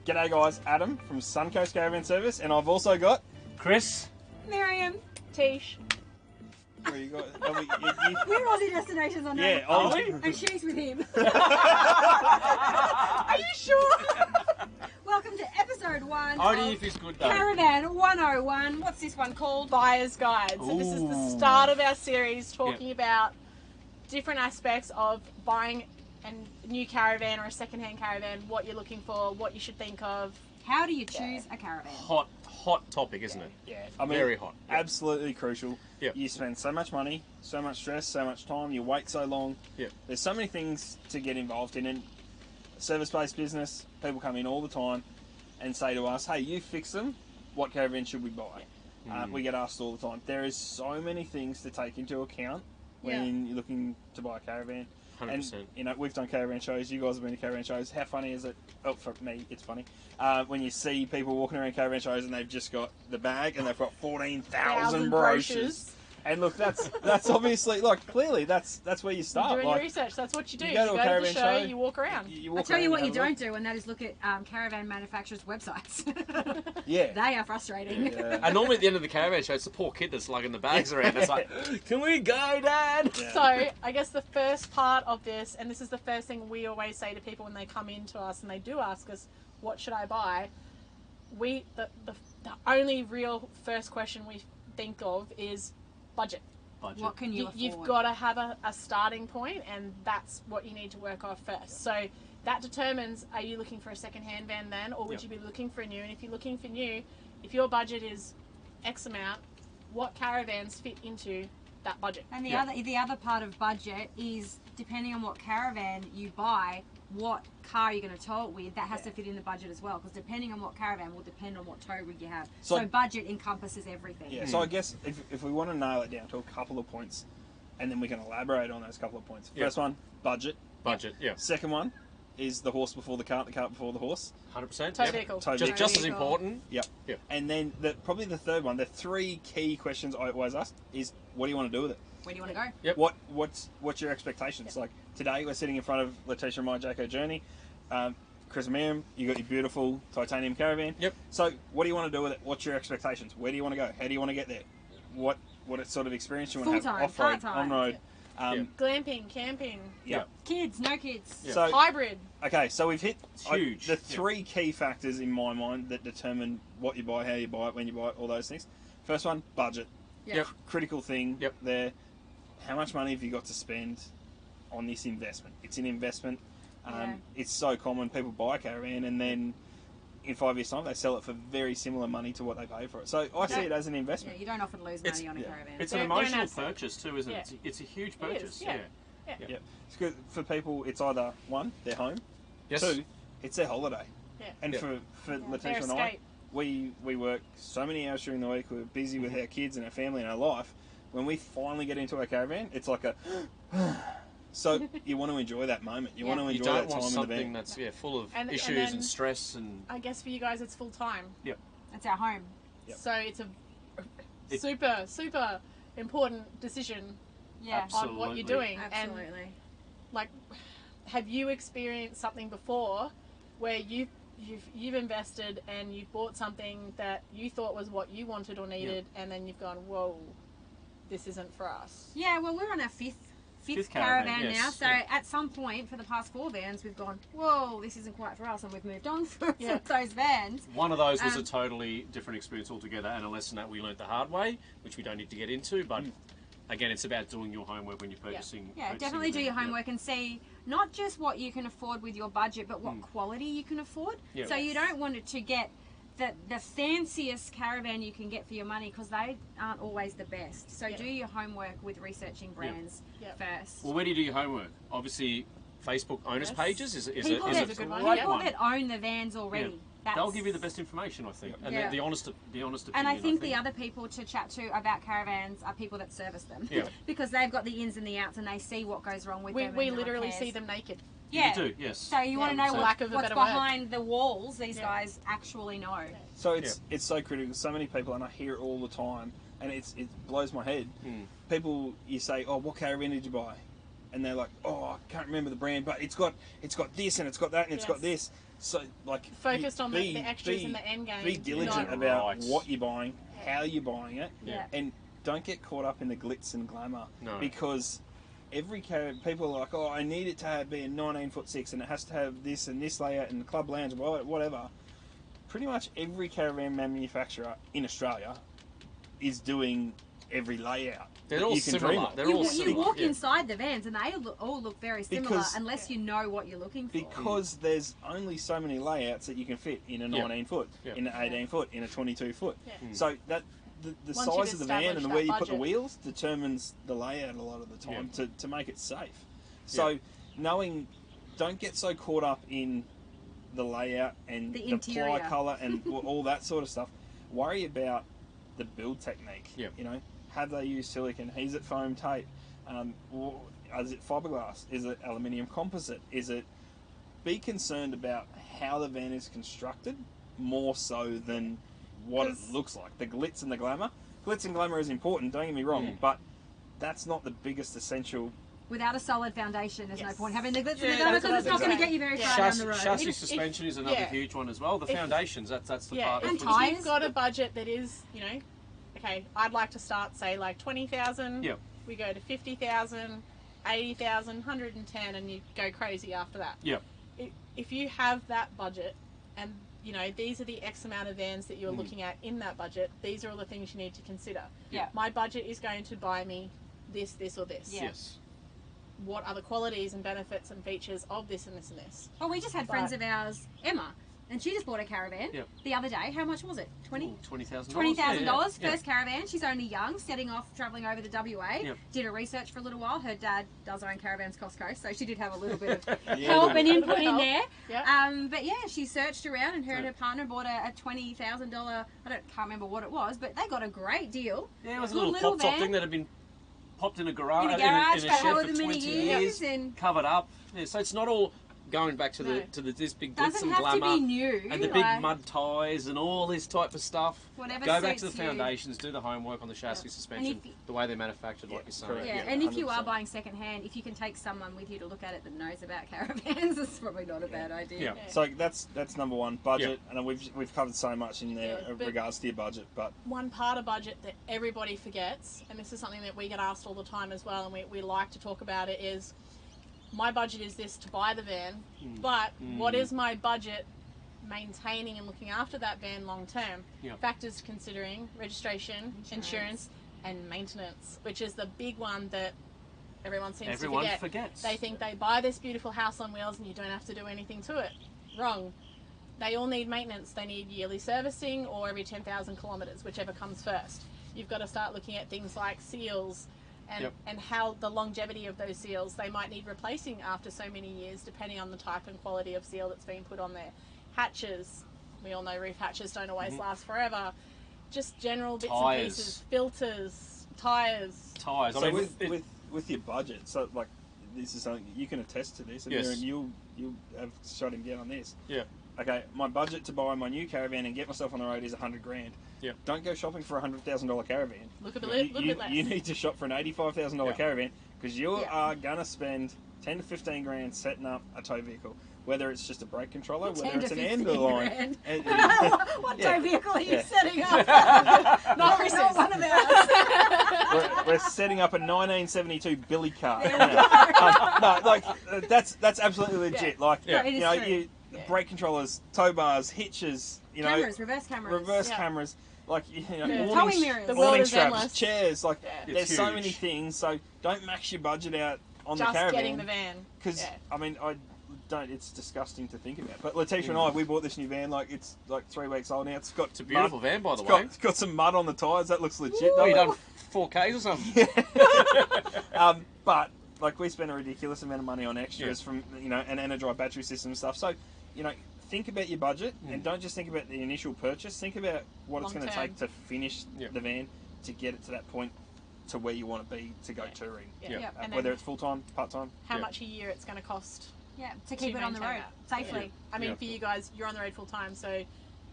G'day guys, Adam from Suncoast Caravan Service, and I've also got... Chris. Miriam. Tish. Where you got? We're Aussie Destinations on Yeah, Aussie. And she's with him. Are you sure? Welcome to episode 1 Only of if it's good though. Caravan 101. What's this one called? Buyer's Guide. So this is the start of our series talking about different aspects of buying a new caravan or a second-hand caravan, what you're looking for, what you should think of. How do you choose a caravan? Hot topic, isn't it? Yeah, I mean, very hot. Yep. Absolutely crucial. Yep. You spend so much money, so much stress, so much time, you wait so long. Yep. There's so many things to get involved in. And service-based business, people come in all the time and say to us, hey, you fix them, what caravan should we buy? We get asked all the time. There is so many things to take into account when you're looking to buy a caravan. 100%. And, you know, we've done caravan shows. You guys have been to caravan shows. How funny is it? Oh, for me, it's funny. When you see people walking around caravan shows and they've just got the bag and they've got 14,000 brochures. And look, that's obviously, like, clearly that's where you start. You're doing like, your research. That's what you do. you You go go to a to the caravan show, show, you walk around. You walk I'll tell you around what and you have a don't do, and that is look at caravan manufacturers' websites. look. Yeah. They are frustrating. Yeah. And normally at the end of the caravan show, it's the poor kid that's lugging the bags around. It's like, can we go, Dad? Yeah. So I guess the first part of this, and this is the first thing we always say to people when they come into us and they do ask us, what should I buy? The only real first question we think of is budget. What can you afford? You've got to have a starting point, and that's what you need to work off first. So that determines, are you looking for a second-hand van then, or would you be looking for a new? And if you're looking for new, if your budget is X amount, what caravans fit into that budget? And the other part of budget is, depending on what caravan you buy, what car you're going to tow it with, that has to fit in the budget as well, because depending on what caravan will depend on what tow rig you have. So budget encompasses everything. Yeah, so I guess if we want to nail it down to a couple of points, and then we can elaborate on those couple of points. First one, budget. Budget, yeah. Second one is the horse before the cart before the horse. 100%. Tow vehicle. Tow Just vehicle. as important. Yep. Yep. And then probably the third one, the three key questions I always ask is, what do you want to do with it? Where do you want to go? Yep. What's your expectations? Like today we're sitting in front of Letitia and my Jayco Journey. Chris and Miriam, you got your beautiful titanium caravan. Yep. So what do you want to do with it? What's your expectations? Where do you want to go? How do you want to get there? What sort of experience do you want to have? Full-time, Off-road, part-time. on-road. Glamping, camping, Yeah. Kids, no kids. Yeah. So hybrid. okay, so we've hit huge. the three key factors in my mind that determine what you buy, how you buy it, when you buy it, all those things. First one, budget. Yep. Critical thing Yep. there. How much money have you got to spend on this investment? It's an investment. It's so common. People buy a caravan and then in 5 years' time they sell it for very similar money to what they pay for it. So I see it as an Yeah, investment. you don't often lose money on a caravan. It's an They're an emotional asset. purchase too, isn't it? Yeah. It's a huge It purchase. is, yeah. Yeah. It's good for people. It's either one, their home. Yes. Two, it's their holiday. Yeah. And Yeah. for Their Letitia and I, escape. we work so many hours during the week. We're busy with our kids and our family and our life. When we finally get into our caravan, it's like a. So you want to enjoy that moment. You want to You enjoy don't that want time in the something van. that's full of And issues then- and stress and I guess for you guys it's full time. It's our home. Yep. So it's a It- super important decision Yeah, on what you're doing. And absolutely. like, have you experienced something before where you've invested and you've bought something that you thought was what you wanted or needed, and then you've gone, whoa, this isn't for us? Yeah, well, we're on our fifth Fifth caravan caravan, now. yes, So yeah. at some point for the past 4 vans, we've gone, whoa, this isn't quite for us, and we've moved on from those vans. one of those was a totally different experience altogether and a lesson that we learnt the hard way, which we don't need to get into, but again, it's about doing your homework when you're purchasing. Yeah, purchasing definitely a do van. your homework and see not just what you can afford with your budget, but what quality you can afford. Yeah. So you don't want it to get the fanciest caravan you can get for your money, because they aren't always the best. So do your homework with researching brands first. Well, where do you do your homework? Obviously, Facebook owners Yes. pages is People, a that, a good one, great yeah. people one. that own the vans already. That's, They'll give you the best information, I think, and Yeah. the honest opinion. and I think the other people to chat to about caravans are people that service them. Yeah. Because they've got the ins and the outs and they see what goes wrong with them. We and the literally repairs. see them naked. Yeah. You do, yes. So you want to know for what, lack of a what's better word. behind the walls. These Yeah. guys actually know. So it's so critical. So many people, and I hear it all the time, and it blows my head. People, you say, "Oh, what caravan did you buy?" and they're like, oh, I can't remember the brand, but it's got this and it's got that and it's got this. So like Focused on the extras and the end game. Be diligent not about right. what you're buying, how you're buying it, Yeah. and don't get caught up in the glitz and glamour. No. Because every caravan, people are like, oh, I need it to be a 19'6" and it has to have this and this layout and the club lounge, whatever. Pretty much every caravan manufacturer in Australia is doing every layout. They're that all you can similar. dream of. They're You, all you similar. walk yeah. inside the vans and they all look very similar Because- unless you know what you're looking for. Because there's only so many layouts that you can fit in a 19 foot, Yeah. in an 18 foot, in a 22 foot. Yeah. So that the Once size you've of the van and established where that you put the budget. wheels determines the layout a lot of the time to make it safe. So Yeah. knowing, don't get so caught up in the layout and The the interior. ply colour and all that sort of stuff. Worry about the build technique. Yeah. You know, have they used silicone? Is it foam tape? Is it fiberglass? Is it aluminium composite? Is it? Be concerned about how the van is constructed more so than what it 'Cause- looks like. The glitz and the glamour. Glitz and glamour is important. Don't get me wrong, but that's not the biggest essential. Without a solid foundation, there's no Yes. point having the glitz Yeah, and the glamour that's because what it's I not was going to gonna get you very say. far down Chassis, the road. chassis If- suspension is another yeah. huge one as well. The If- foundations, that's the Yeah, part. and that tyres. if you've got a budget that is, okay, I'd like to start, say, like 20,000. Yep. We go to 50,000, 80,000, 110, and you go crazy after that. Yep. If you have that budget, and these are the X amount of vans that you're looking at in that budget, these are all the things you need to consider. Yeah. My budget is going to buy me this, or this. Yeah. Yes. What are the qualities and benefits and features of this and this and this? Well, we just had friends of ours, Emma, and she just bought a caravan Yep. the other day. How much was it? $20,000. $20,000. Yeah. First caravan. She's only young, setting off, travelling over to WA. Yep. Did a research for a little while. Her dad does own caravans Costco, so she did have a little bit of Yeah, help and little input in there. Yeah. But yeah, she searched around, and her and her partner bought a $20,000. Can't remember what it was, but they got a great deal. Yeah, it was a Good little pop top van. thing that had been popped in a garage, In a garage in for a shed however for many 20 years, and covered up. Yeah, so it's not all going back to No. this big glitz doesn't and have to glamour be new. and the big like, mud ties and all this type of stuff. Whatever Go back to the suits you. foundations, do the homework on the chassis suspension, if you- the way they're manufactured, like Yeah, you're saying. correct. Yeah, Yeah, and if you are 100%. buying second hand, if you can take someone with you to look at it that knows about caravans, it's probably not a bad idea. Yeah. So that's number one, budget, and we've covered so much in there Yeah, in but- regards to your budget, but One part of budget that everybody forgets, and this is something that we get asked all the time as well, and we like to talk about it, is my budget is this to buy the van, but what is my budget maintaining and looking after that van long term? Yeah. Factors considering registration, insurance, and maintenance, which is the big one that everyone seems Everyone to forget. forgets. They think they buy this beautiful house on wheels and you don't have to do anything to it. Wrong. They all need maintenance. They need yearly servicing or every 10,000 kilometres, whichever comes first. You've got to start looking at things like seals and how the longevity of those seals. They might need replacing after so many years, depending on the type and quality of seal that's been put on there. Hatches. We all know roof hatches don't always last forever. Just general bits Tyres. and pieces. Filters. Tyres. Tyres. so I mean, with your budget, so like this is something you can attest to this, and Yes. you'll have shot him down on this. yeah. Okay, my budget to buy my new caravan and get myself on the road is $100,000. Yep. Don't go shopping for a $100,000 caravan. Look a bit, You, little you, bit less. you need to shop for an $85,000 Yeah. caravan because you Yeah. are gonna spend 10 to 15 grand setting up a tow vehicle. Whether it's just a brake controller, whether 10 it's to an 15 underline. grand. What Yeah. tow vehicle are you Yeah. setting up? Not Chris's. Not one of ours. We're setting up a 1972 Billy car. No, like that's absolutely legit. Like Yeah. No, it is you know, true. brake controllers, tow bars, hitches, Cameras, reverse cameras. reverse Yeah. cameras, like Yeah. Towing mirrors. The world awning is straps, endless. chairs. Like Yeah. there's It's so huge. many things. So don't max your budget out on Just the caravan. getting the van. Because Yeah. I mean, I don't. It's disgusting to think about. But Letitia and I, we bought this new van. Like it's like 3 weeks old now. It's got It's a beautiful mud. van, by the It's way. got some mud on the tyres. That looks legit. Oh, though. you done 4Ks or something? But like we spent a ridiculous amount of money on extras Yeah. from an Energize battery system and stuff. So think about your budget and don't just think about the initial purchase. Think about what it's Long going to term. take to finish Yeah. the van to get it to that point to where you want to be to go touring. Yeah. Yeah. Yeah. And Whether then it's full time, part time. how Yeah. much a year it's going to cost Yeah, to keep to it on the maintain road that. safely. I mean, Yeah. for you guys, you're on the road full time, so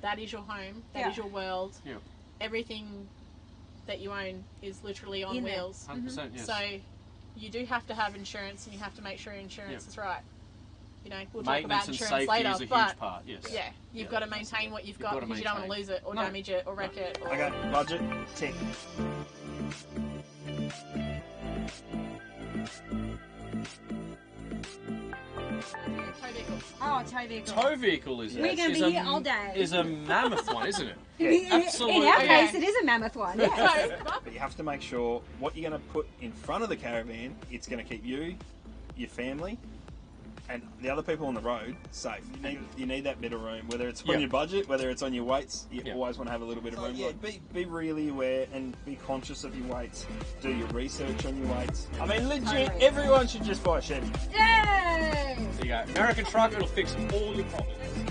that is your home, that is Yeah. your world. Yeah. Everything that you own is literally on In there. wheels. 100%, yes. So you do have to have insurance, and you have to make sure your insurance Yeah. is right. You know, we'll talk Maintenance about and insurance safety later, is a huge but part. Yes. yeah, you've got to maintain what you've got gotta because you don't want to maintain. lose it or No. damage it or wreck it. Or, Okay, budget, tick. Tow vehicle. Oh, tow vehicle. Tow vehicle is We're gonna is be a- here all day. Is a mammoth one, isn't it? In absolutely. our Okay. case, it is a mammoth one. Yeah. But you have to make sure what you're going to put in front of the caravan, it's going to keep you, your family, and the other people on the road safe. You need that bit of room, whether it's on Yeah. your budget, whether it's on your weights. You Yeah. always want to have a little bit of So, room. yeah. Like, be really aware and be conscious of your weights. Do your research on your weights. I mean, legit, Totally. everyone should just buy a Chevy. Yay! There you go. American truck, it'll fix all your problems.